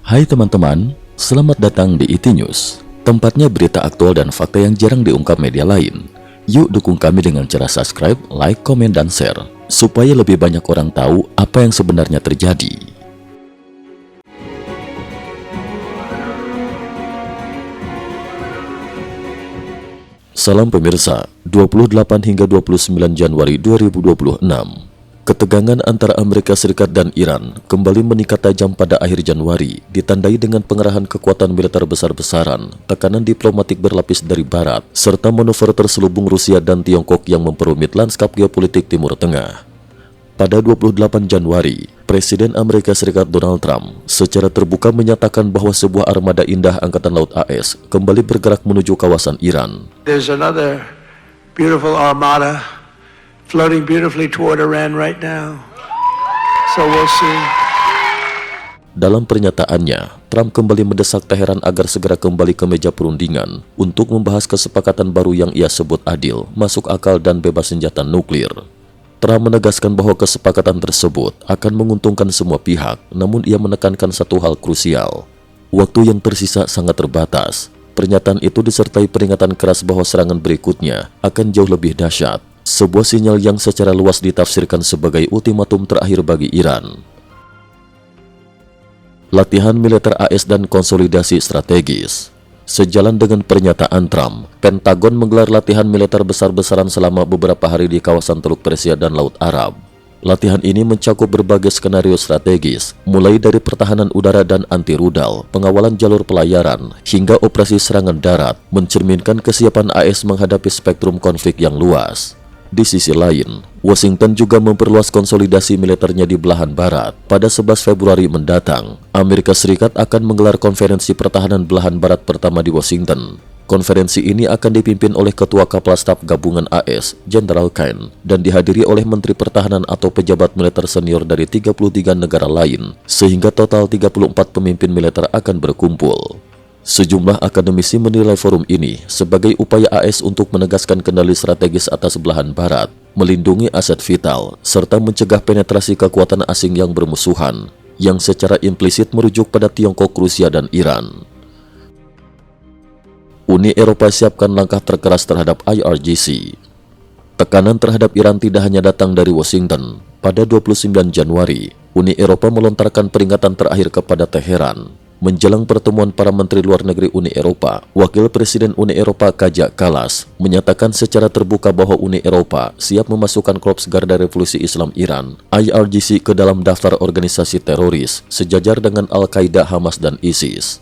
Hai teman-teman, selamat datang di IT News, tempatnya berita aktual dan fakta yang jarang diungkap media lain. Yuk dukung kami dengan cara subscribe, like, komen, dan share, supaya lebih banyak orang tahu apa yang sebenarnya terjadi. Salam pemirsa, 28 hingga 29 Januari 2026. Ketegangan antara Amerika Serikat dan Iran kembali meningkat tajam pada akhir Januari, ditandai dengan pengerahan kekuatan militer besar-besaran, tekanan diplomatik berlapis dari Barat, serta manuver terselubung Rusia dan Tiongkok yang memperumit lanskap geopolitik Timur Tengah. Pada 28 Januari, Presiden Amerika Serikat Donald Trump secara terbuka menyatakan bahwa sebuah armada indah Angkatan Laut AS kembali bergerak menuju kawasan Iran. There's another beautiful armada floating beautifully toward Iran right now. So we'll see. Dalam pernyataannya, Trump kembali mendesak Teheran agar segera kembali ke meja perundingan untuk membahas kesepakatan baru yang ia sebut adil, masuk akal, dan bebas senjata nuklir. Trump menegaskan bahwa kesepakatan tersebut akan menguntungkan semua pihak, namun ia menekankan satu hal krusial. Waktu yang tersisa sangat terbatas. Pernyataan itu disertai peringatan keras bahwa serangan berikutnya akan jauh lebih dahsyat. Sebuah sinyal yang secara luas ditafsirkan sebagai ultimatum terakhir bagi Iran. Latihan militer AS dan konsolidasi strategis. Sejalan dengan pernyataan Trump, Pentagon menggelar latihan militer besar-besaran selama beberapa hari di kawasan Teluk Persia dan Laut Arab. Latihan ini mencakup berbagai skenario strategis, mulai dari pertahanan udara dan anti-rudal, pengawalan jalur pelayaran, hingga operasi serangan darat, mencerminkan kesiapan AS menghadapi spektrum konflik yang luas. Di sisi lain, Washington juga memperluas konsolidasi militernya di belahan barat. Pada 11 Februari mendatang, Amerika Serikat akan menggelar konferensi pertahanan belahan barat pertama di Washington. Konferensi ini akan dipimpin oleh Ketua Kapal Staf Gabungan AS, General Kane, dan dihadiri oleh Menteri Pertahanan atau pejabat militer senior dari 33 negara lain, sehingga total 34 pemimpin militer akan berkumpul. Sejumlah akademisi menilai forum ini sebagai upaya AS untuk menegaskan kendali strategis atas belahan barat, melindungi aset vital, serta mencegah penetrasi kekuatan asing yang bermusuhan, yang secara implisit merujuk pada Tiongkok, Rusia, dan Iran. Uni Eropa siapkan langkah terkeras terhadap IRGC. Tekanan terhadap Iran tidak hanya datang dari Washington. Pada 29 Januari, Uni Eropa melontarkan peringatan terakhir kepada Teheran. Menjelang pertemuan para Menteri Luar Negeri Uni Eropa, Wakil Presiden Uni Eropa Kaja Kallas menyatakan secara terbuka bahwa Uni Eropa siap memasukkan Korps Garda Revolusi Islam Iran (IRGC) ke dalam daftar organisasi teroris sejajar dengan Al-Qaeda, Hamas, dan ISIS.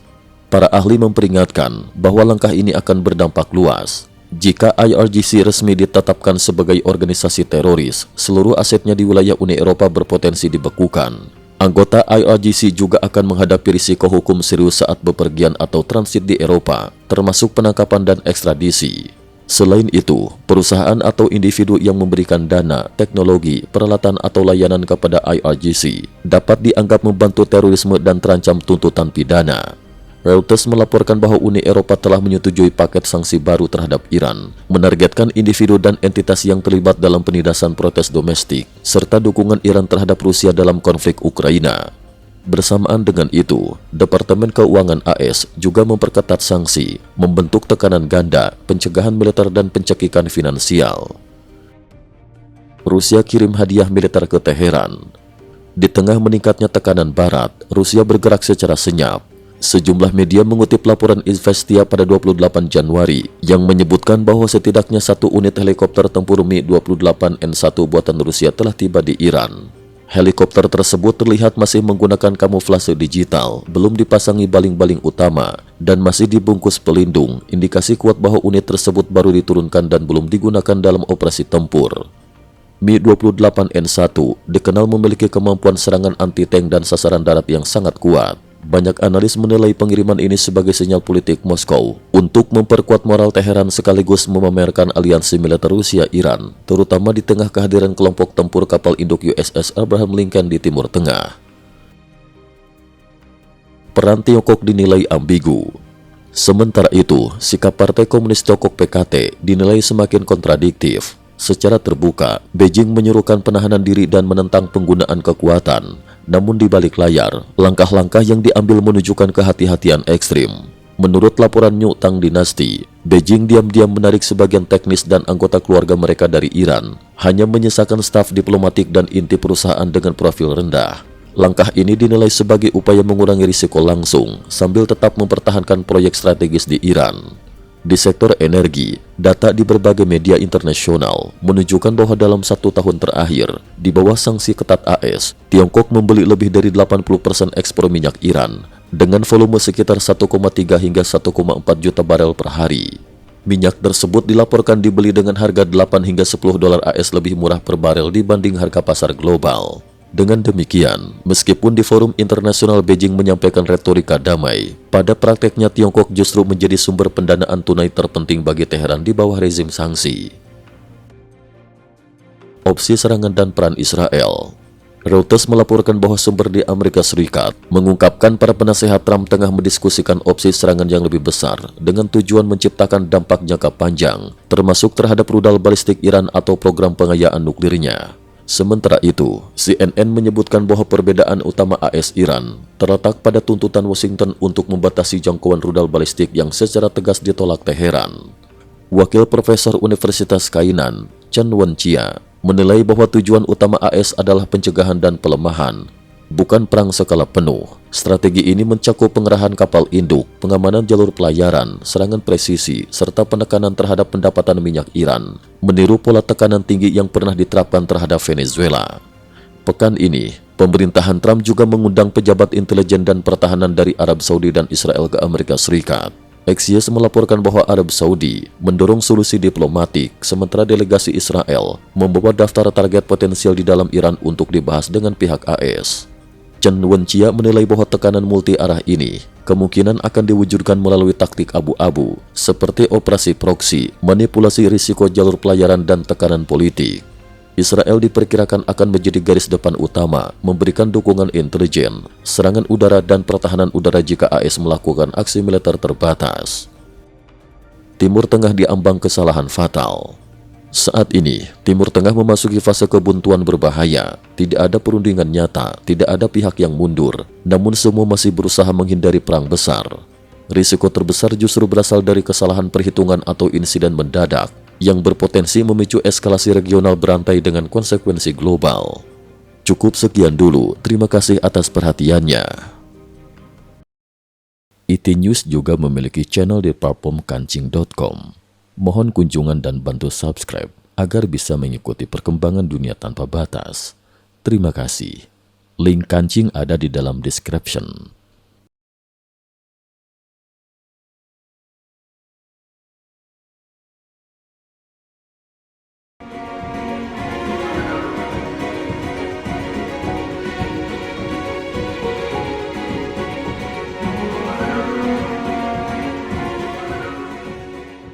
Para ahli memperingatkan bahwa langkah ini akan berdampak luas. Jika IRGC resmi ditetapkan sebagai organisasi teroris, seluruh asetnya di wilayah Uni Eropa berpotensi dibekukan. Anggota IRGC juga akan menghadapi risiko hukum serius saat bepergian atau transit di Eropa, termasuk penangkapan dan ekstradisi. Selain itu, perusahaan atau individu yang memberikan dana, teknologi, peralatan atau layanan kepada IRGC dapat dianggap membantu terorisme dan terancam tuntutan pidana. Reuters melaporkan bahwa Uni Eropa telah menyetujui paket sanksi baru terhadap Iran, menargetkan individu dan entitas yang terlibat dalam penindasan protes domestik, serta dukungan Iran terhadap Rusia dalam konflik Ukraina. Bersamaan dengan itu, Departemen Keuangan AS juga memperketat sanksi, membentuk tekanan ganda, pencegahan militer dan pencekikan finansial. Rusia kirim hadiah militer ke Teheran. Di tengah meningkatnya tekanan Barat, Rusia bergerak secara senyap. Sejumlah media mengutip laporan Izvestia pada 28 Januari yang menyebutkan bahwa setidaknya satu unit helikopter tempur Mi-28N1 buatan Rusia telah tiba di Iran. Helikopter tersebut terlihat masih menggunakan kamuflase digital, belum dipasangi baling-baling utama, dan masih dibungkus pelindung, indikasi kuat bahwa unit tersebut baru diturunkan dan belum digunakan dalam operasi tempur. Mi-28N1 dikenal memiliki kemampuan serangan anti-tank dan sasaran darat yang sangat kuat. Banyak analis menilai pengiriman ini sebagai sinyal politik Moskow untuk memperkuat moral Teheran sekaligus memamerkan aliansi militer Rusia-Iran, terutama di tengah kehadiran kelompok tempur kapal induk USS Abraham Lincoln di Timur Tengah. Peran Tiongkok dinilai ambigu. Sementara itu, sikap Partai Komunis Tiongkok PKT dinilai semakin kontradiktif. Secara terbuka, Beijing menyuruhkan penahanan diri dan menentang penggunaan kekuatan. Namun di balik layar, langkah-langkah yang diambil menunjukkan kehati-hatian ekstrim. Menurut laporan New Tang Dynasty, Beijing diam-diam menarik sebagian teknis dan anggota keluarga mereka dari Iran, hanya menyisakan staf diplomatik dan inti perusahaan dengan profil rendah. Langkah ini dinilai sebagai upaya mengurangi risiko langsung, sambil tetap mempertahankan proyek strategis di Iran. Di sektor energi, data di berbagai media internasional menunjukkan bahwa dalam 1 tahun terakhir, di bawah sanksi ketat AS, Tiongkok membeli lebih dari 80% ekspor minyak Iran, dengan volume sekitar 1,3 hingga 1,4 juta barel per hari. Minyak tersebut dilaporkan dibeli dengan harga 8 hingga 10 dolar AS lebih murah per barel dibanding harga pasar global. Dengan demikian, meskipun di forum internasional Beijing menyampaikan retorika damai, pada prakteknya Tiongkok justru menjadi sumber pendanaan tunai terpenting bagi Teheran di bawah rezim sanksi. Opsi serangan dan peran Israel. Reuters melaporkan bahwa sumber di Amerika Serikat mengungkapkan para penasehat Trump tengah mendiskusikan opsi serangan yang lebih besar dengan tujuan menciptakan dampak jangka panjang, termasuk terhadap rudal balistik Iran atau program pengayaan nuklirnya. Sementara itu, CNN menyebutkan bahwa perbedaan utama AS-Iran terletak pada tuntutan Washington untuk membatasi jangkauan rudal balistik yang secara tegas ditolak Teheran. Wakil Profesor Universitas Kainan, Chen Wenjia, menilai bahwa tujuan utama AS adalah pencegahan dan pelemahan, bukan perang skala penuh. Strategi ini mencakup pengerahan kapal induk, pengamanan jalur pelayaran, serangan presisi, serta penekanan terhadap pendapatan minyak Iran, meniru pola tekanan tinggi yang pernah diterapkan terhadap Venezuela. Pekan ini, pemerintahan Trump juga mengundang pejabat intelijen dan pertahanan dari Arab Saudi dan Israel ke Amerika Serikat. Axios melaporkan bahwa Arab Saudi mendorong solusi diplomatik, sementara delegasi Israel membawa daftar target potensial di dalam Iran untuk dibahas dengan pihak AS. Chen Wenjia menilai bahwa tekanan multi arah ini kemungkinan akan diwujudkan melalui taktik abu-abu, seperti operasi proksi, manipulasi risiko jalur pelayaran, dan tekanan politik. Israel diperkirakan akan menjadi garis depan utama, memberikan dukungan intelijen, serangan udara dan pertahanan udara jika AS melakukan aksi militer terbatas. Timur Tengah diambang kesalahan fatal. Saat ini, Timur Tengah memasuki fase kebuntuan berbahaya. Tidak ada perundingan nyata, tidak ada pihak yang mundur, namun semua masih berusaha menghindari perang besar. Risiko terbesar justru berasal dari kesalahan perhitungan atau insiden mendadak, yang berpotensi memicu eskalasi regional berantai dengan konsekuensi global. Cukup sekian dulu, terima kasih atas perhatiannya. IT News juga memiliki channel di platform kancing.com. Mohon kunjungan dan bantu subscribe agar bisa mengikuti perkembangan dunia tanpa batas. Terima kasih. Link kancing ada di dalam description.